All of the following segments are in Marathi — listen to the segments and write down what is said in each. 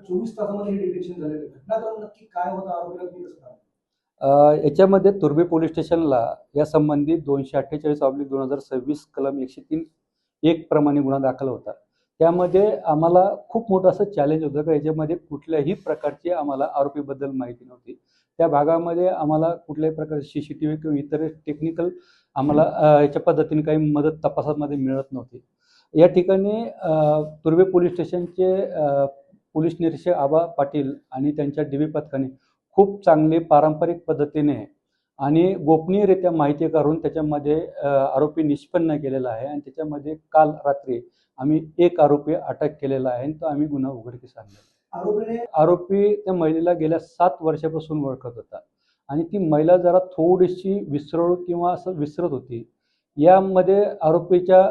24 तासामध्ये हे डिटेक्शन झालेलं आहे. घटनाक्रम नक्की काय होता, आरोपीला तुम्ही कसं पाहिलं? याच्यामध्ये तुर्भे पोलीस स्टेशनला या संबंधी 248/2026 कलम 103(1) प्रमाणे गुन्हा दाखल होता. त्यामध्ये आम्हाला खूप मोठं असं चॅलेंज होतं की याच्यामध्ये कुठल्याही प्रकारची आम्हाला आरोपीबद्दल माहिती नव्हती. त्या भागामध्ये आम्हाला कुठल्याही प्रकारची CCTV किंवा इतर टेक्निकल आम्हाला याच्या पद्धतीने काही मदत तपासामध्ये मिळत नव्हती. या ठिकाणी तुर्भे पोलीस स्टेशनचे पोलीस निरीक्षक आबा पाटील आणि त्यांच्या DB पथकाने खूप चांगली पारंपरिक पद्धतीने आणि गोपनीयरित्या माहिती करून त्याच्यामध्ये आरोपी निष्पन्न केलेला आहे आणि त्याच्यामध्ये काल रात्री आम्ही एक आरोपी अटक केलेला आहे आणि तो आम्ही गुन्हा उघडकीस आणलेला. आरोपी त्या महिलेला गेल्या 7 वर्षापासून ओळखत होता आणि ती महिला जरा थोडीशी विसरळ किंवा असं विसरत होती. यामध्ये आरोपीच्या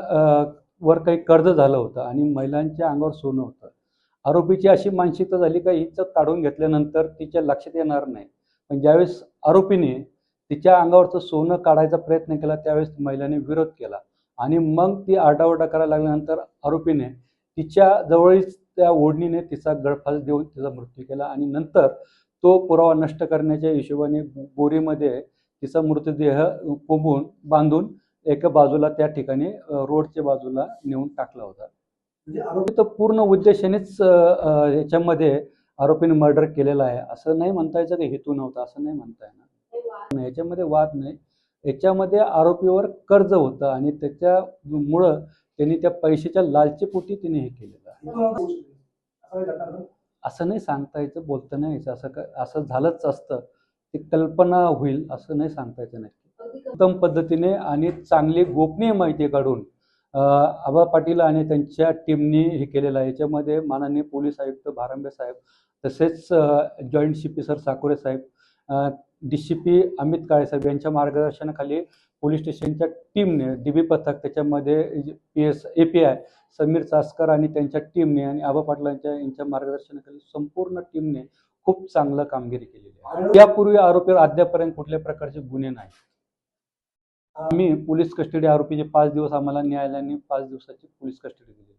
वर काही कर्ज झालं होतं आणि महिलांच्या अंगावर सोनं होतं. आरोपीची अशी मानसिकता झाली का हिचं काढून घेतल्यानंतर तिच्या लक्षात येणार नाही. पण ज्यावेळेस आरोपीने तिच्या अंगावरचं सोनं काढायचा प्रयत्न केला त्यावेळेस महिलाने विरोध केला आणि मग ती आरडाओरडा करायला लागल्यानंतर आरोपीने तिच्या जवळच त्या ओढणीने तिचा गळफास देऊन तिचा मृत्यू केला आणि नंतर तो पुरावा नष्ट करण्याच्या हिशोबाने बोरीमध्ये तिचा मृतदेह कोंबून बांधून एका बाजूला त्या ठिकाणी रोडच्या बाजूला नेऊन टाकला होता. म्हणजे आरोपी तर पूर्ण उद्देशानेच याच्यामध्ये आरोपीने मर्डर केलेला आहे असं नाही म्हणता यायचं की हेतू नव्हता असं नाही म्हणता येणार. याच्यामध्ये वाद नाही. याच्यामध्ये आरोपीवर कर्ज होतं आणि त्याच्यामुळं त्यांनी त्या पैशाच्या लालचीपोटी त्यांनी हे केलेलं आहे. असं नाही सांगता यायचं, बोलता नाही यायचं. असं झालंच असतं, ती कल्पना होईल असं नाही सांगता यायचं. नक्की उत्तम पद्धतीने आणि चांगली गोपनीय माहिती काढून आबा पाटील आणि त्यांच्या टीमनी हे केलेलं आहे. याच्यामध्ये माननीय पोलीस आयुक्त भारंबे साहेब, तसेच जॉईंट CP सर साकोरे साहेब, DCP अमित काळे साहेब यांच्या मार्गदर्शनाखाली पोलीस स्टेशनच्या टीमने DB पथक, त्याच्यामध्ये PS API समीर चासकर आणि त्यांच्या टीमने आणि आबा पाटलांच्या यांच्या मार्गदर्शनाखाली संपूर्ण टीमने खूप चांगलं कामगिरी केलेली आहे. यापूर्वी आरोपीवर अद्यापर्यंत कुठल्या प्रकारचे गुन्हे नाही. आम्ही पोलीस कस्टडी आरोपीचे 5 दिवस आम्हाला न्यायालयाने 5 दिवसाची पोलीस कस्टडी दिली.